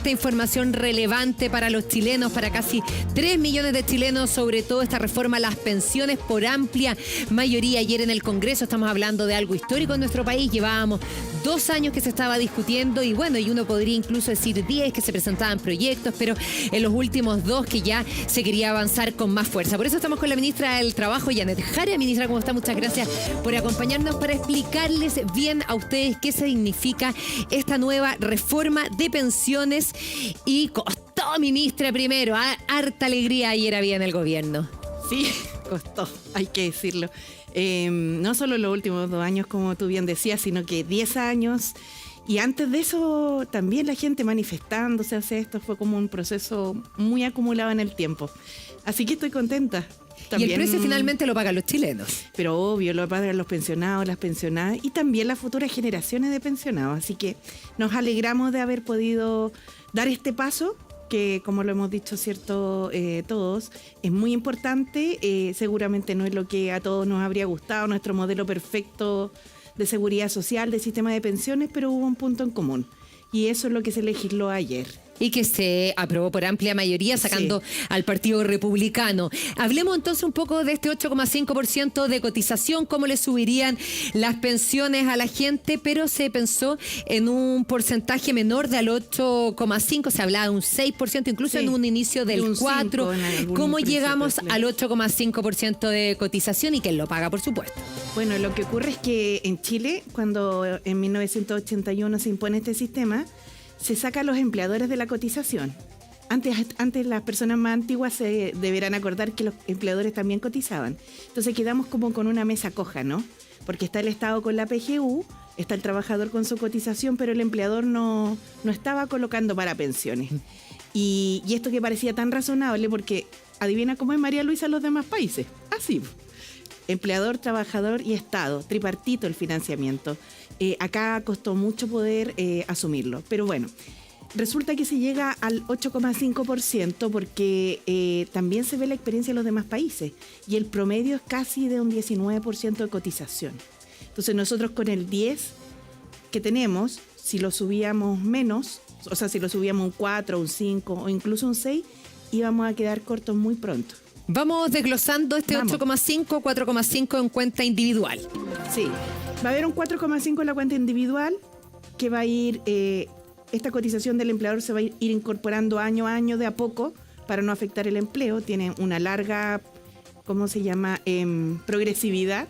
Esta información relevante para los chilenos, para casi 3 millones de chilenos, sobre todo esta reforma a las pensiones por amplia mayoría. Ayer en el Congreso estamos hablando de algo histórico en nuestro país. Llevábamos 2 años que se estaba discutiendo y bueno, y uno podría incluso decir 10 que se presentaban proyectos, pero en los últimos 2 que ya se quería avanzar con más fuerza. Por eso estamos con la ministra del Trabajo, Janet Jara. Ministra, ¿cómo está? Muchas gracias por acompañarnos para explicarles bien a ustedes qué significa esta nueva reforma de pensiones. Y costó, ministra, primero, harta alegría ayer había en el gobierno. Sí, costó, hay que decirlo. No solo los últimos 2 años, como tú bien decías, sino que 10 años. Y antes de eso, también la gente manifestándose. O sea, esto fue como un proceso muy acumulado en el tiempo. Así que estoy contenta. También, y el precio finalmente lo pagan los chilenos. Pero obvio, lo pagan los pensionados, las pensionadas y también las futuras generaciones de pensionados. Así que nos alegramos de haber podido dar este paso, que como lo hemos dicho, cierto, todos, es muy importante. Seguramente no es lo que a todos nos habría gustado, nuestro modelo perfecto de seguridad social, de sistema de pensiones, pero hubo un punto en común. Y eso es lo que se legisló ayer. Y que se aprobó por amplia mayoría, sacando al Partido Republicano. Hablemos entonces un poco de este 8,5% de cotización, cómo le subirían las pensiones a la gente, pero se pensó en un porcentaje menor del 8,5%, se hablaba de un 6%, incluso en un inicio del 4%. ¿Cómo llegamos al 8,5% de cotización y quién lo paga, por supuesto? Bueno, lo que ocurre es que en Chile, cuando en 1981 se impone este sistema, se saca a los empleadores de la cotización. Antes las personas más antiguas se deberán acordar que los empleadores también cotizaban. Entonces quedamos como con una mesa coja, ¿no? Porque está el Estado con la PGU, está el trabajador con su cotización, pero el empleador no estaba colocando para pensiones. Y esto que parecía tan razonable, porque adivina cómo es María Luisa en los demás países. Así. Empleador, trabajador y Estado, tripartito el financiamiento. Acá costó mucho poder asumirlo, pero bueno, resulta que se llega al 8,5% porque también se ve la experiencia de los demás países y el promedio es casi de un 19% de cotización. Entonces nosotros con el 10 que tenemos, si lo subíamos menos, o sea, si lo subíamos un 4, un 5 o incluso un 6, íbamos a quedar cortos muy pronto. Vamos desglosando este 8,5, 4,5 en cuenta individual. Sí, va a haber un 4,5 en la cuenta individual que va a ir, esta cotización del empleador se va a ir incorporando año a año de a poco para no afectar el empleo. Tiene una larga, ¿cómo se llama? Progresividad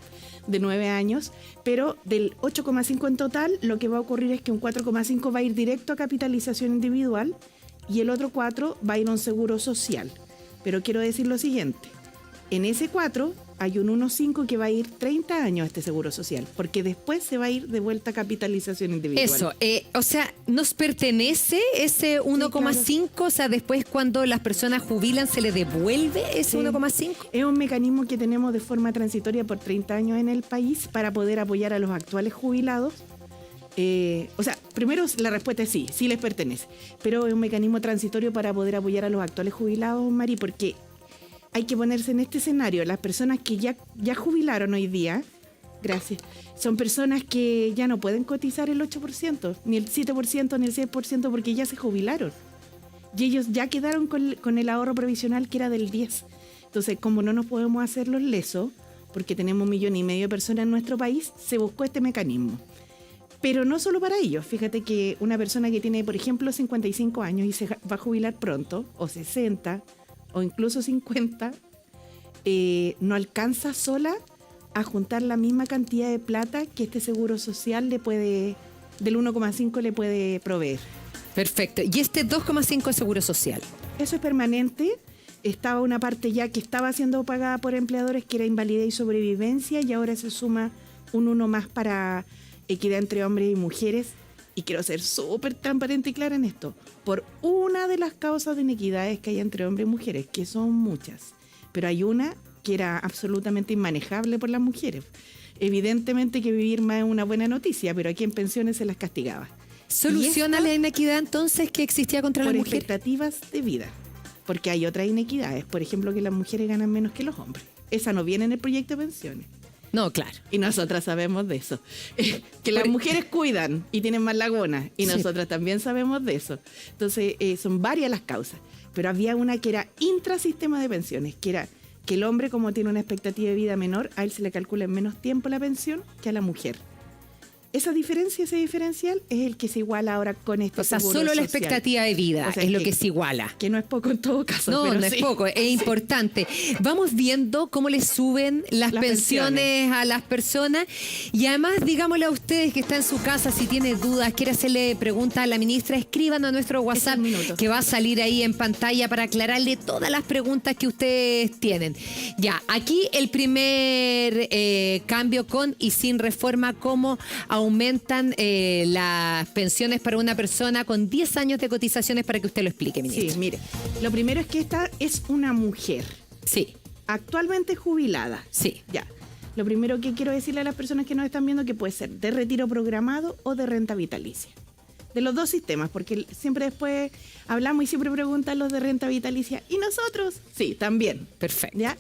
de 9 años, pero del 8,5 en total lo que va a ocurrir es que un 4,5 va a ir directo a capitalización individual y el otro 4 va a ir a un seguro social. Pero quiero decir lo siguiente, en ese 4 hay un 1,5 que va a ir 30 años a este seguro social, porque después se va a ir de vuelta a capitalización individual. Eso, o sea, ¿nos pertenece ese 1,5? Sí, claro. O sea, después cuando las personas jubilan, ¿se les devuelve ese 1,5? Es un mecanismo que tenemos de forma transitoria por 30 años en el país para poder apoyar a los actuales jubilados. O sea, primero la respuesta es sí les pertenece, pero es un mecanismo transitorio para poder apoyar a los actuales jubilados, Mari, porque hay que ponerse en este escenario. Las personas que ya jubilaron hoy día, gracias, son personas que ya no pueden cotizar el 8%, ni el 7%, ni el 6%, porque ya se jubilaron. Y ellos ya quedaron con el ahorro provisional que era del 10%. Entonces, como no nos podemos hacer los lesos, porque tenemos 1,5 millones de personas en nuestro país, se buscó este mecanismo. Pero no solo para ellos. Fíjate que una persona que tiene, por ejemplo, 55 años y se va a jubilar pronto, o 60, o incluso 50, no alcanza sola a juntar la misma cantidad de plata que este seguro social del 1,5 le puede proveer. Perfecto. ¿Y este 2,5 es seguro social? Eso es permanente. Estaba una parte ya que estaba siendo pagada por empleadores, que era invalidez y sobrevivencia, y ahora se suma un 1 más para equidad entre hombres y mujeres. Y quiero ser súper transparente y clara en esto. Por una de las causas de inequidades que hay entre hombres y mujeres, que son muchas, pero hay una que era absolutamente inmanejable por las mujeres. Evidentemente que vivir más es una buena noticia, pero aquí en pensiones se las castigaba. ¿Soluciona la inequidad entonces que existía contra las mujeres? Por expectativas de vida. Porque hay otras inequidades. Por ejemplo, que las mujeres ganan menos que los hombres. Esa no viene en el proyecto de pensiones. No, claro. Y nosotras sabemos de eso. Que las mujeres cuidan y tienen más lagunas. Y nosotras también sabemos de eso. Entonces, son varias las causas. Pero había una que era intrasistema de pensiones, que era que el hombre, como tiene una expectativa de vida menor, a él se le calcula en menos tiempo la pensión que a la mujer. Esa diferencia, ese diferencial, es el que se iguala ahora con este seguro solo la social. expectativa de vida, o sea, es lo que se iguala. Que no es poco en todo caso. No, pero no sí. es poco, es importante. Vamos viendo cómo le suben las pensiones a las personas. Y además, digámosle a ustedes que está en su casa, si tiene dudas, quiere hacerle preguntas a la ministra, escriban a nuestro WhatsApp, que va a salir ahí en pantalla para aclararle todas las preguntas que ustedes tienen. Ya, aquí el primer cambio con y sin reforma, cómo aumentan las pensiones para una persona con 10 años de cotizaciones, para que usted lo explique, ministra. Sí, mire, lo primero es que esta es una mujer. Sí. Actualmente jubilada. Sí. Ya. Lo primero que quiero decirle a las personas que nos están viendo que puede ser de retiro programado o de renta vitalicia. De los dos sistemas, porque siempre después hablamos y siempre preguntan los de renta vitalicia. ¿Y nosotros? Sí, también. Perfecto. ¿Ya?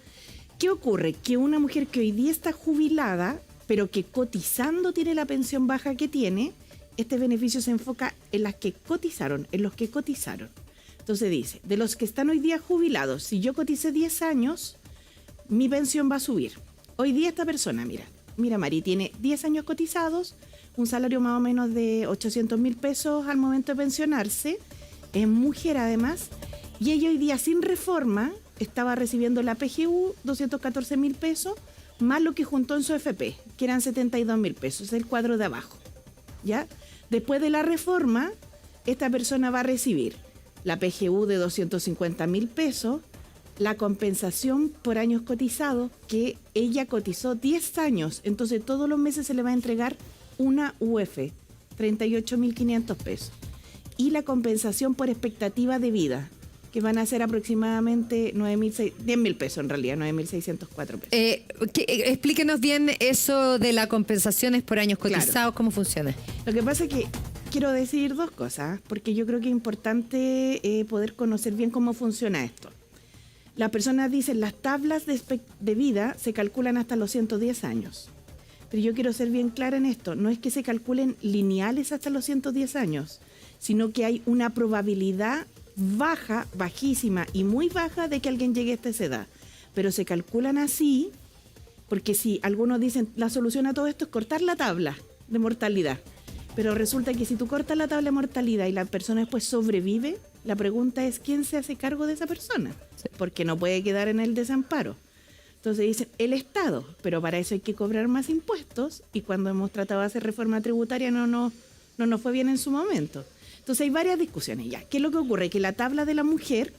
¿Qué ocurre? Que una mujer que hoy día está jubilada, pero que cotizando tiene la pensión baja que tiene, este beneficio se enfoca en las que cotizaron, en los que cotizaron. Entonces dice, de los que están hoy día jubilados, si yo coticé 10 años, mi pensión va a subir. Hoy día esta persona, mira Mari, tiene 10 años cotizados, un salario más o menos de 800.000 pesos al momento de pensionarse, es mujer además, y ella hoy día sin reforma estaba recibiendo la PGU, 214.000 pesos, más lo que juntó en su FP, que eran 72.000 pesos, es el cuadro de abajo. ¿Ya? Después de la reforma, esta persona va a recibir la PGU de 250.000 pesos, la compensación por años cotizados, que ella cotizó 10 años, entonces todos los meses se le va a entregar una UF, 38.500 pesos. Y la compensación por expectativa de vida, que van a ser aproximadamente 10.000 pesos en realidad, 9.604 pesos. Explíquenos bien eso de las compensaciones por años cotizados, claro. ¿Cómo funciona? Lo que pasa es que quiero decir dos cosas, porque yo creo que es importante poder conocer bien cómo funciona esto. Las personas dicen, las tablas de vida se calculan hasta los 110 años. Pero yo quiero ser bien clara en esto, no es que se calculen lineales hasta los 110 años, sino que hay una probabilidad baja, bajísima y muy baja de que alguien llegue hasta esa edad. Pero se calculan así, porque si algunos dicen, la solución a todo esto es cortar la tabla de mortalidad. Pero resulta que si tú cortas la tabla de mortalidad y la persona después sobrevive, la pregunta es, ¿quién se hace cargo de esa persona? Sí. Porque no puede quedar en el desamparo. Entonces dicen, el Estado, pero para eso hay que cobrar más impuestos, y cuando hemos tratado de hacer reforma tributaria no nos fue bien en su momento. Entonces hay varias discusiones ya. ¿Qué es lo que ocurre? Que la tabla de la mujer,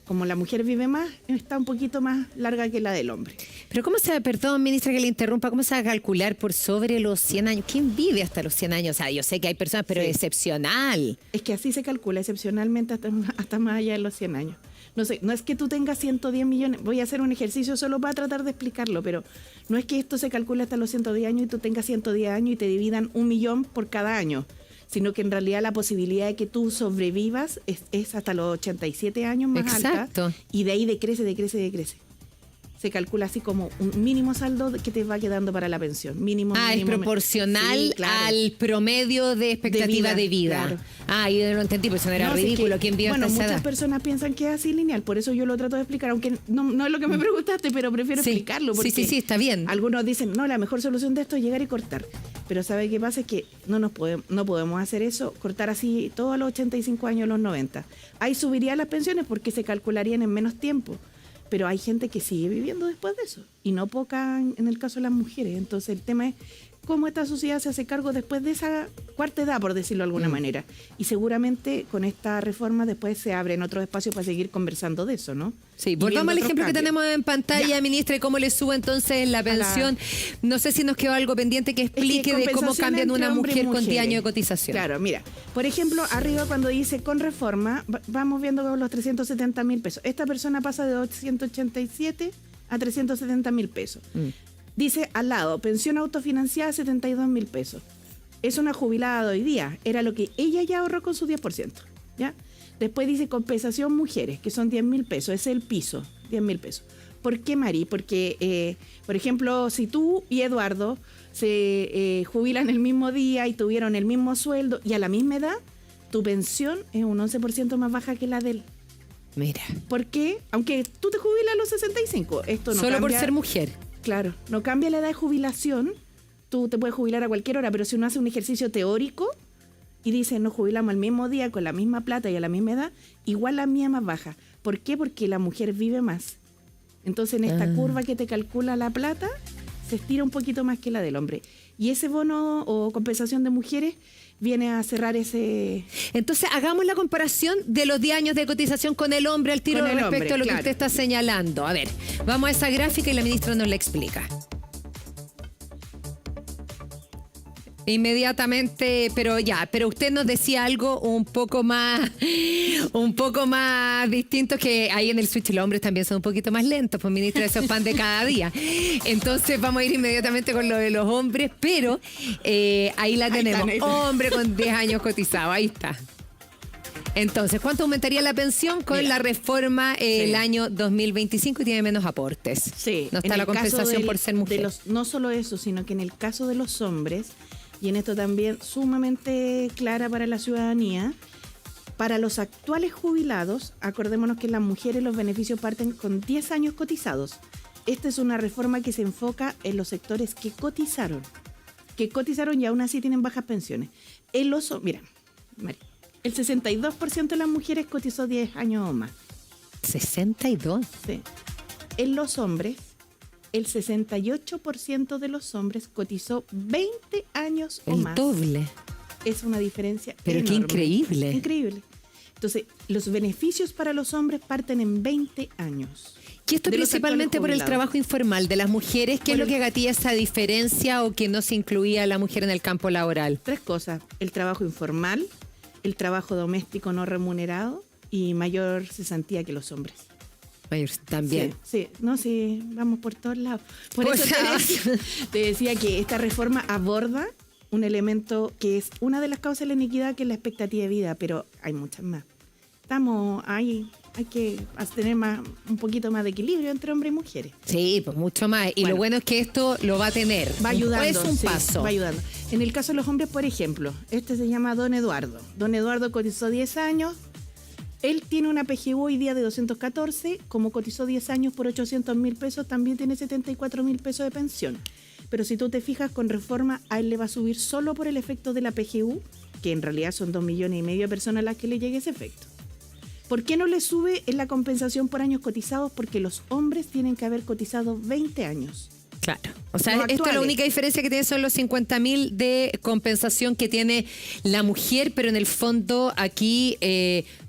como la mujer vive más, está un poquito más larga que la del hombre. Pero ¿cómo se, perdón, ministra, que le interrumpa, cómo se va a calcular por sobre los 100 años? ¿Quién vive hasta los 100 años? O sea, yo sé que hay personas, pero sí, es excepcional. Es que así se calcula, excepcionalmente hasta más allá de los 100 años. No sé, no es que tú tengas 110 millones, voy a hacer un ejercicio solo para tratar de explicarlo, pero no es que esto se calcule hasta los 110 años y tú tengas 110 años y te dividan 1 millón por cada año, sino que en realidad la posibilidad de que tú sobrevivas es hasta los 87 años más Exacto. alta, y de ahí decrece. Se calcula así como un mínimo saldo que te va quedando para la pensión. Mínimo. Es proporcional, sí, claro, al promedio de expectativa de vida. Claro. Yo no entendí, pues eso era ridículo. Es que, ¿quién vive bueno, hasta esa muchas edad? Personas piensan que es así lineal, por eso yo lo trato de explicar, aunque no es lo que me preguntaste, pero prefiero explicarlo. Porque sí, está bien. Algunos dicen, no, la mejor solución de esto es llegar y cortar. Pero ¿sabe qué pasa? Es que no podemos hacer eso, cortar así todos los 85 años, los 90. Ahí subirían las pensiones porque se calcularían en menos tiempo. Pero hay gente que sigue viviendo después de eso, y no poca en el caso de las mujeres. Entonces el tema es cómo esta sociedad se hace cargo después de esa cuarta edad, por decirlo de alguna manera. Y seguramente con esta reforma después se abren otros espacios para seguir conversando de eso, ¿no? Sí, volvamos al ejemplo que tenemos en pantalla, ministra, y cómo le sube entonces la pensión. No sé si nos quedó algo pendiente que explique de cómo cambian una mujer con 10 años de cotización. Claro, mira, por ejemplo, arriba cuando dice con reforma, vamos viendo los 370.000 pesos. Esta persona pasa de 287 a 370.000 pesos. Dice al lado, pensión autofinanciada, 72.000 pesos. Es una jubilada de hoy día. Era lo que ella ya ahorró con su 10%. ¿Ya? Después dice compensación mujeres, que son 10.000 pesos. Ese es el piso, 10.000 pesos. ¿Por qué, Mari? Porque, por ejemplo, si tú y Eduardo se jubilan el mismo día y tuvieron el mismo sueldo y a la misma edad, tu pensión es un 11% más baja que la de él. Mira. ¿Por qué? Aunque tú te jubilas a los 65, esto no Solo cambia. por ser mujer. Claro, no cambia la edad de jubilación. Tú te puedes jubilar a cualquier hora, pero si uno hace un ejercicio teórico y dice nos jubilamos al mismo día con la misma plata y a la misma edad, igual la mía más baja. ¿Por qué? Porque la mujer vive más. Entonces en esta curva que te calcula la plata, se estira un poquito más que la del hombre. Y ese bono o compensación de mujeres viene a cerrar ese... Entonces, hagamos la comparación de los 10 años de cotización con el hombre al tiro Con el respecto hombre, a lo claro. que usted está señalando. A ver, vamos a esa gráfica y la ministra nos la explica. Inmediatamente, pero usted nos decía algo un poco más distinto, que ahí en el switch los hombres también son un poquito más lentos, pues ministra, eso es pan de cada día. Entonces vamos a ir inmediatamente con lo de los hombres, pero ahí la tenemos, hombre con 10 años cotizado, ahí está. Entonces, ¿cuánto aumentaría la pensión con la reforma el año 2025 y tiene menos aportes? Sí. No está la compensación por ser mujer. No solo eso, sino que en el caso de los hombres, y en esto también sumamente clara para la ciudadanía, para los actuales jubilados, acordémonos que las mujeres los beneficios parten con 10 años cotizados. Esta es una reforma que se enfoca en los sectores que cotizaron y aún así tienen bajas pensiones. Mira, María, el 62% de las mujeres cotizó 10 años o más. 62. Sí. En los hombres, el 68% de los hombres cotizó 20 años o más. El doble. Es una diferencia Pero enorme. qué increíble. Increíble. Entonces, los beneficios para los hombres parten en 20 años. Y esto de los principalmente actuales por el jubilados. trabajo informal de las mujeres. ¿Qué es lo que gatilla esa diferencia o que no se incluía a la mujer en el campo laboral? 3 cosas: el trabajo informal, el trabajo doméstico no remunerado y mayor cesantía que los hombres. También. Sí, vamos por todos lados. Por Pues, eso te decía que esta reforma aborda un elemento que es una de las causas de la iniquidad, que es la expectativa de vida, pero hay muchas más. Estamos ahí, hay que tener un poquito más de equilibrio entre hombres y mujeres. Sí, pues mucho más. Y lo bueno es que esto lo va a tener. Va ayudando. Es un paso. Va ayudando. En el caso de los hombres, por ejemplo, este se llama Don Eduardo. Don Eduardo cotizó 10 años. Él tiene una PGU hoy día de 214, como cotizó 10 años por 800.000 pesos, también tiene 74.000 pesos de pensión. Pero si tú te fijas, con reforma a él le va a subir solo por el efecto de la PGU, que en realidad son 2,5 millones de personas a las que le llegue ese efecto. ¿Por qué no le sube en la compensación por años cotizados? Porque los hombres tienen que haber cotizado 20 años. Claro. O sea, Los esto es la actuales. única diferencia que tiene, son los 50.000 de compensación que tiene la mujer, pero en el fondo aquí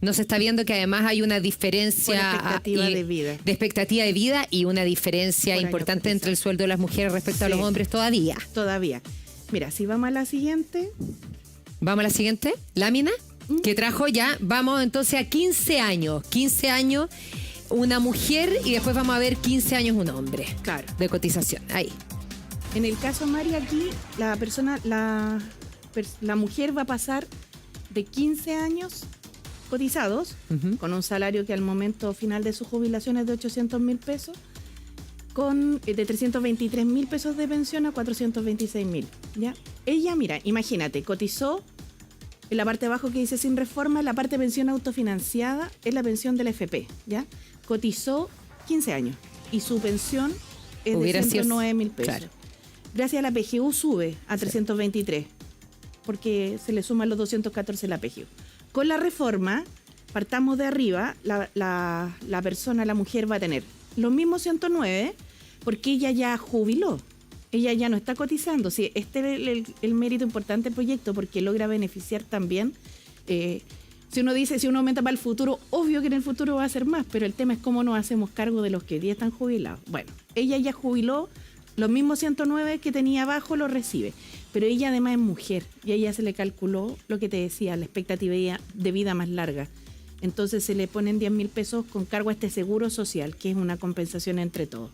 no se está viendo que además hay una diferencia Por expectativa de vida. de expectativa de vida y una diferencia Por años importante entre el cotizados. sueldo de las mujeres respecto a Sí. los hombres todavía. Todavía. Mira, si vamos a la siguiente. Vamos a la siguiente lámina que trajo ya. Vamos entonces a 15 años. 15 años una mujer y después vamos a ver 15 años un hombre. Claro. De cotización. Ahí. En el caso María, aquí la mujer va a pasar de 15 años cotizados, con un salario que al momento final de su jubilación es de 800.000 pesos, de 323.000 pesos de pensión a 426.000. ¿Ya? Ella, mira, imagínate, cotizó en la parte de abajo que dice sin reforma, la parte de pensión autofinanciada es la pensión del FP, ¿ya? Cotizó 15 años y su pensión es Hubiera de sido- 109.000 pesos. claro. Gracias a la PGU sube a 323, porque se le suman los 214 la PGU. Con la reforma, partamos de arriba, la persona, la mujer va a tener los mismos 109, porque ella ya jubiló. Ella ya no está cotizando. Sí, este es el mérito importante del proyecto, porque logra beneficiar también. Si uno aumenta para el futuro, obvio que en el futuro va a ser más, pero el tema es cómo nos hacemos cargo de los que hoy día están jubilados. Bueno, ella ya jubiló, los mismos 109 que tenía abajo los recibe, pero ella además es mujer y a ella se le calculó lo que te decía, la expectativa de vida más larga. Entonces se le ponen 10.000 pesos con cargo a este seguro social, que es una compensación entre todos.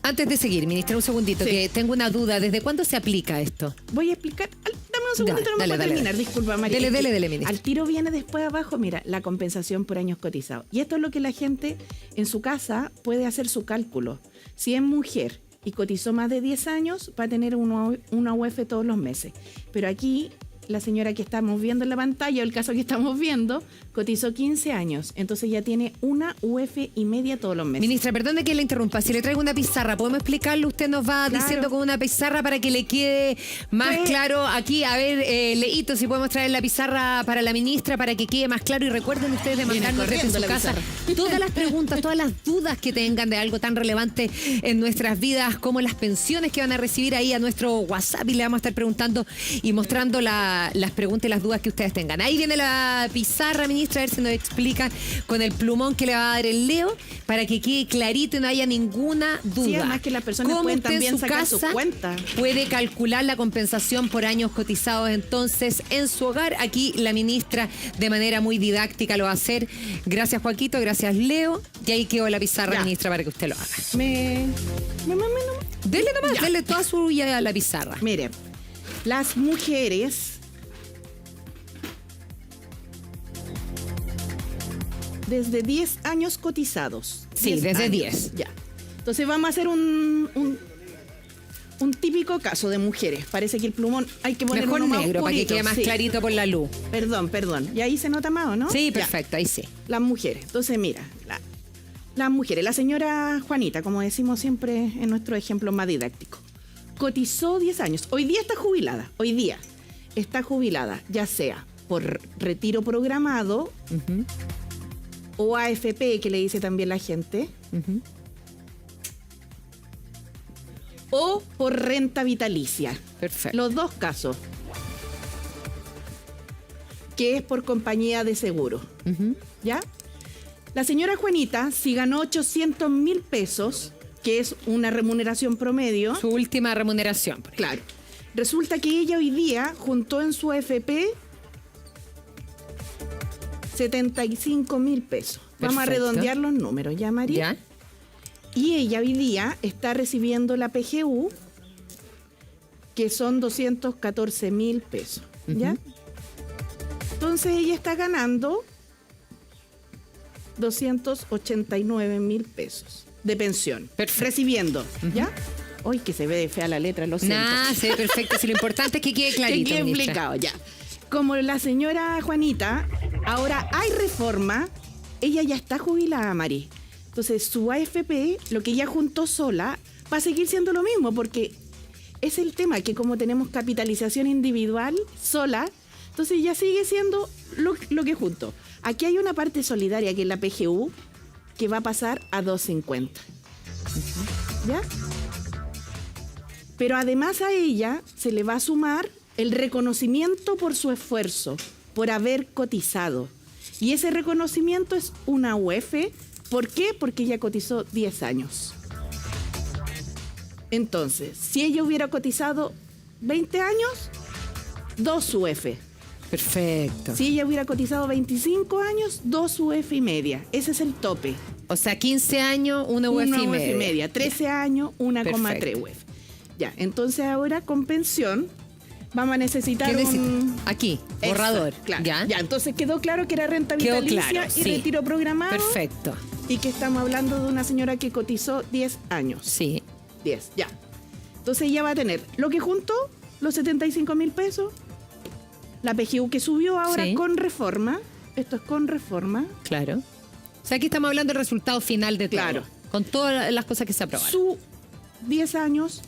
Antes de seguir, ministra, un segundito, Sí. que tengo una duda. ¿Desde cuándo se aplica esto? Voy a explicar, dame un un segundito nomás para terminar. Disculpa, María. Dele, ministra. Al tiro viene después abajo, mira, la compensación por años cotizados. Y esto es lo que la gente en su casa puede hacer su cálculo. Si es mujer y cotizó más de 10 años, va a tener una UF todos los meses. Pero aquí, la señora que estamos viendo en la pantalla, el caso que estamos viendo, cotizó 15 años. Entonces ya tiene una UF y media todos los meses. Ministra, perdón de que le interrumpa. Si le traigo una pizarra, ¿podemos explicarlo? Usted nos va diciendo con una pizarra para que le quede más claro. Aquí, a ver, Leito, si podemos traer la pizarra para la ministra para que quede más claro. Y recuerden ustedes de mandarnos desde su casa todas las preguntas, todas las dudas que tengan de algo tan relevante en nuestras vidas como las pensiones que van a recibir ahí a nuestro WhatsApp, y le vamos a estar preguntando y mostrando las preguntas y las dudas que ustedes tengan. Ahí viene la pizarra, ministra, a ver si nos explica con el plumón que le va a dar el Leo para que quede clarito y no haya ninguna duda. Sí, además que las personas pueden también sacar su cuenta. Puede calcular la compensación por años cotizados entonces en su hogar. Aquí la ministra de manera muy didáctica lo va a hacer. Gracias, Joaquito, gracias, Leo. Y ahí quedó la pizarra, ministra, para que usted lo haga. Dele nomás, dele toda su a la pizarra. Mire, las mujeres desde 10 años cotizados. Sí, desde 10. Ya. Entonces vamos a hacer un típico caso de mujeres. Parece que el plumón hay que ponerlo mejor más negro para que oscurito, quede más clarito por la luz. Perdón. Y ahí se nota más, ¿o no? Sí, perfecto, ya. ahí sí. Las mujeres. Entonces, mira, las mujeres. La señora Juanita, como decimos siempre en nuestro ejemplo más didáctico, cotizó 10 años. Hoy día está jubilada. Ya sea por retiro programado, o AFP, que le dice también la gente, o por renta vitalicia. Perfecto. Los dos casos, que es por compañía de seguro. ¿Ya? La señora Juanita, si ganó 800,000 pesos, que es una remuneración promedio. Su última remuneración. Claro. Resulta que ella hoy día juntó en su AFP 75,000 pesos. Vamos a redondear los números, ¿ya, María? ¿Ya? Y ella hoy día está recibiendo la PGU, que son 214,000 pesos, ¿ya? Entonces ella está ganando 289,000 pesos de pensión. Perfecto. Recibiendo, ¿ya? Hoy que se ve fea la letra, lo siento. Se ve perfecto. Si lo importante es que quede clarito, que quede ministra. explicado, ya. Como la señora Juanita, ahora hay reforma, ella ya está jubilada, Mari. Entonces, su AFP, lo que ella juntó sola, va a seguir siendo lo mismo, porque es el tema que como tenemos capitalización individual sola, entonces ya sigue siendo lo que juntó. Aquí hay una parte solidaria, que es la PGU, que va a pasar a 250. ¿Ya? Pero además a ella se le va a sumar el reconocimiento por su esfuerzo, por haber cotizado. Y ese reconocimiento es una UF. ¿Por qué? Porque ella cotizó 10 años. Entonces, si ella hubiera cotizado 20 años, 2 UF. Perfecto. Si ella hubiera cotizado 25 años, 2 UF y media. Ese es el tope. O sea, 15 años, una UF y media. 13 años, 1,3 UF. Ya, entonces ahora con pensión vamos a necesitar aquí, borrador. Claro. ¿Ya? Entonces quedó claro que era renta vitalicia y retiro programado. Perfecto. Y que estamos hablando de una señora que cotizó 10 años. Sí. 10, ya. Entonces ella va a tener lo que juntó, los 75,000 pesos, la PGU que subió ahora con reforma. Esto es con reforma. Claro. O sea, aquí estamos hablando del resultado final de todo. Claro. Con todas las cosas que se aprobaron. Su 10 años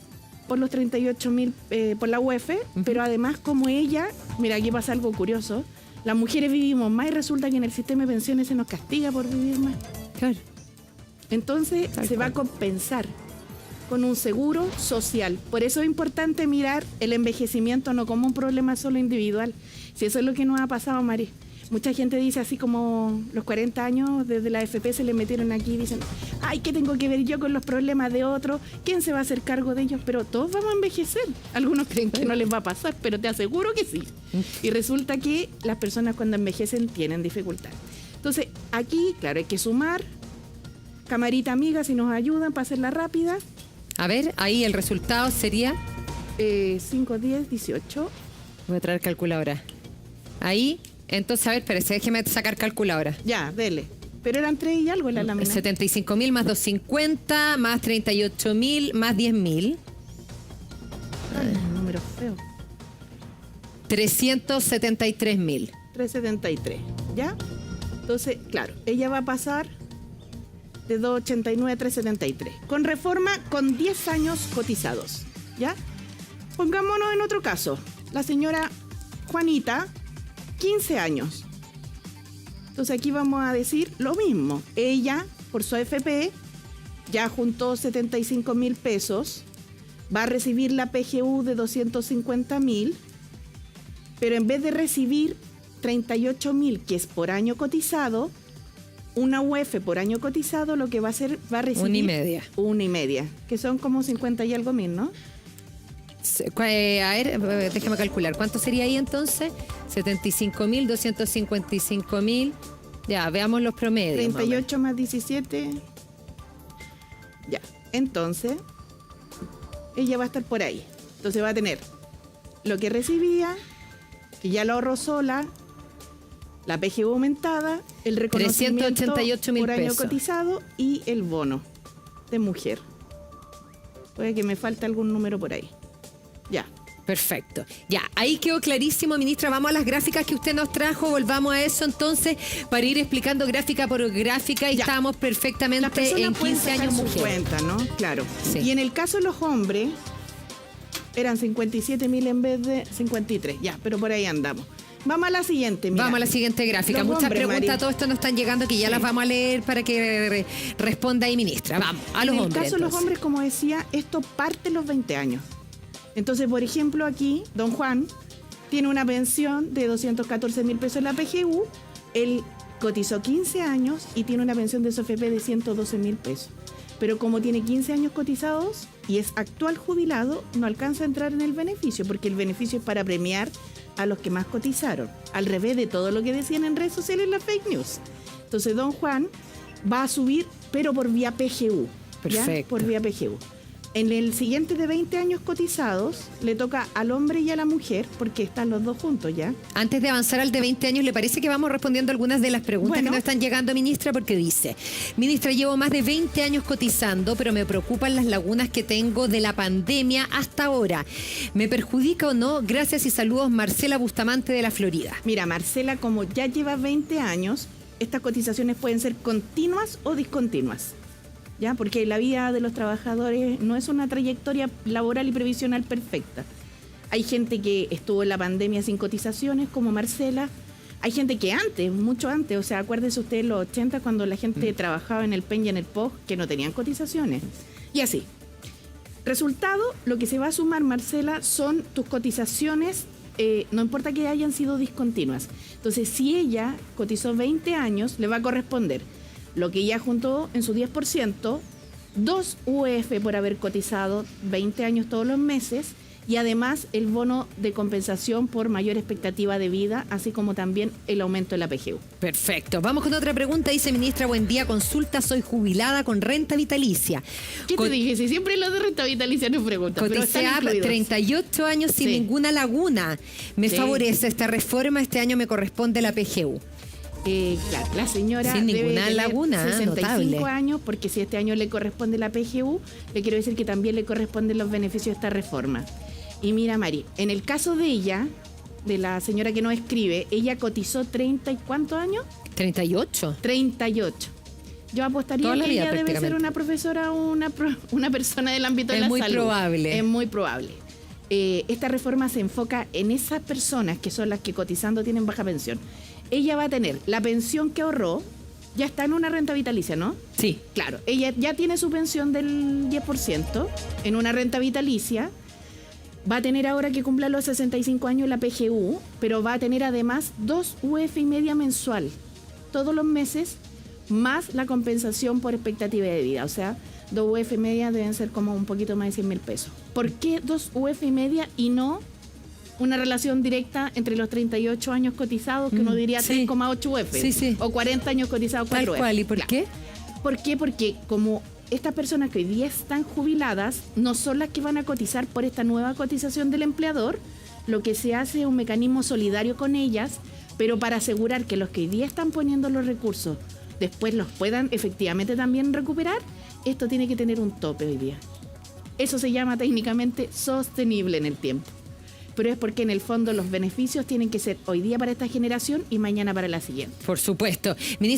por los 38,000 por la UF, pero además como ella, mira, aquí pasa algo curioso, las mujeres vivimos más y resulta que en el sistema de pensiones se nos castiga por vivir más. Claro. Entonces se va a compensar con un seguro social. Por eso es importante mirar el envejecimiento no como un problema solo individual. Si eso es lo que nos ha pasado, Mari. Mucha gente dice así como los 40 años desde la AFP se le metieron aquí y dicen, ay, ¿qué tengo que ver yo con los problemas de otros? ¿Quién se va a hacer cargo de ellos? Pero todos vamos a envejecer. Algunos creen que no les va a pasar, pero te aseguro que sí. Y resulta que las personas cuando envejecen tienen dificultad. Entonces, aquí, claro, hay que sumar. Camarita amiga, si nos ayudan para hacerla rápida. A ver, ahí el resultado sería 5, 10, 18. Voy a traer calculadora. Ahí, entonces, a ver, espérese, déjeme sacar calculadora. Ya, dele. Pero eran 3 y algo en la lámina. 75.000 más 250 más 38.000 más 10.000. Ay, número feo. 373.000. 373, ¿ya? Entonces, claro, ella va a pasar de 289 a 373. Con reforma, con 10 años cotizados, ¿ya? Pongámonos en otro caso. La señora Juanita, 15 años. Entonces aquí vamos a decir lo mismo. Ella, por su AFP, ya juntó 75.000 pesos. Va a recibir la PGU de 250.000. Pero en vez de recibir 38.000, que es por año cotizado, una UF por año cotizado, lo que va a hacer, va a recibir 1,5. 1,5, que son como 50 y algo mil, ¿no? A ver, déjame calcular. ¿Cuánto sería ahí entonces? 75.000, 255.000. Ya, veamos los promedios. 38 más 17. Ya, entonces, ella va a estar por ahí. Entonces va a tener lo que recibía, que ya lo ahorró sola, la PGU aumentada, el reconocimiento 388.000 por año pesos. cotizado y el bono de mujer. Puede que me falte algún número por ahí. Ya. Perfecto. Ya, ahí quedó clarísimo, ministra. Vamos a las gráficas que usted nos trajo. Volvamos a eso entonces para ir explicando gráfica por gráfica y Ya. estábamos Las perfectamente personas en pueden 15 sacar años su mujer. cuenta, ¿no? Claro. Sí. Y en el caso de los hombres, eran 57.000 en vez de 53. Ya, pero por ahí andamos. Vamos a la siguiente, mira. Vamos a la siguiente gráfica. Los Muchas hombres, preguntas, Mari. todo esto nos están llegando que ya Sí. las vamos a leer para que responda ahí, ministra. Vamos, a los en el hombres. caso de los entonces. hombres, como decía, esto parte los 20 años. Entonces, por ejemplo, aquí, don Juan tiene una pensión de 214.000 pesos en la PGU. Él cotizó 15 años y tiene una pensión de SOFP de 112.000 pesos. Pero como tiene 15 años cotizados y es actual jubilado, no alcanza a entrar en el beneficio, porque el beneficio es para premiar a los que más cotizaron. Al revés de todo lo que decían en redes sociales en las fake news. Entonces, don Juan va a subir, pero por vía PGU. ¿ya? Perfecto. Por vía PGU. En el siguiente de 20 años cotizados, le toca al hombre y a la mujer, porque están los dos juntos ya. Antes de avanzar al de 20 años, ¿le parece que vamos respondiendo algunas de las preguntas Bueno. que nos están llegando, ministra? Porque dice, ministra, llevo más de 20 años cotizando, pero me preocupan las lagunas que tengo de la pandemia hasta ahora. ¿Me perjudica o no? Gracias y saludos, Marcela Bustamante de la Florida. Mira, Marcela, como ya lleva 20 años, estas cotizaciones pueden ser continuas o discontinuas. ¿Ya? Porque la vida de los trabajadores no es una trayectoria laboral y previsional perfecta. Hay gente que estuvo en la pandemia sin cotizaciones, como Marcela. Hay gente que antes, mucho antes, o sea, acuérdese usted en los 80 cuando la gente trabajaba en el PEN y en el POG, que no tenían cotizaciones. Y así. Resultado, lo que se va a sumar, Marcela, son tus cotizaciones, no importa que hayan sido discontinuas. Entonces, si ella cotizó 20 años, le va a corresponder lo que ella juntó en su 10%, 2 UF por haber cotizado 20 años todos los meses y además el bono de compensación por mayor expectativa de vida, así como también el aumento de la PGU. Perfecto. Vamos con otra pregunta. Dice, ministra, buen día, consulta, soy jubilada con renta vitalicia. ¿Qué te dije? Si siempre los de renta vitalicia nos preguntan, pero están Coticé incluidos. 38 años sin Sí. ninguna laguna. Me Sí. favorece esta reforma. Este año me corresponde la PGU. Claro, la señora Sin debe ninguna tener laguna, 65 notable. años, porque si este año le corresponde la PGU, le quiero decir que también le corresponden los beneficios de esta reforma. Y mira, Mari, en el caso de ella, de la señora que nos escribe, ella cotizó 30 y ¿cuántos años? 38. 38. Yo apostaría Toda la que vida, ella debe ser prácticamente. una profesora o una persona del ámbito de Es la muy salud. probable. Es muy probable. Esta reforma se enfoca en esas personas que son las que cotizando tienen baja pensión. Ella va a tener la pensión que ahorró, ya está en una renta vitalicia, ¿no? Sí. Claro, ella ya tiene su pensión del 10% en una renta vitalicia. Va a tener ahora que cumpla los 65 años la PGU, pero va a tener además 2 UF y media mensual todos los meses, más la compensación por expectativa de vida. O sea, 2 UF y media deben ser como un poquito más de 100.000 pesos. ¿Por qué 2 UF y media y no una relación directa entre los 38 años cotizados, que uno diría sí. 3,8 UF? Sí, sí. O 40 años cotizados, 4 Tal UF. cual. ¿Y por Claro. qué? ¿Por qué? Porque como estas personas que hoy día están jubiladas no son las que van a cotizar por esta nueva cotización del empleador, lo que se hace es un mecanismo solidario con ellas, pero para asegurar que los que hoy día están poniendo los recursos después los puedan efectivamente también recuperar, esto tiene que tener un tope hoy día. Eso se llama técnicamente sostenible en el tiempo. Pero es porque en el fondo los beneficios tienen que ser hoy día para esta generación y mañana para la siguiente. Por supuesto. Ministra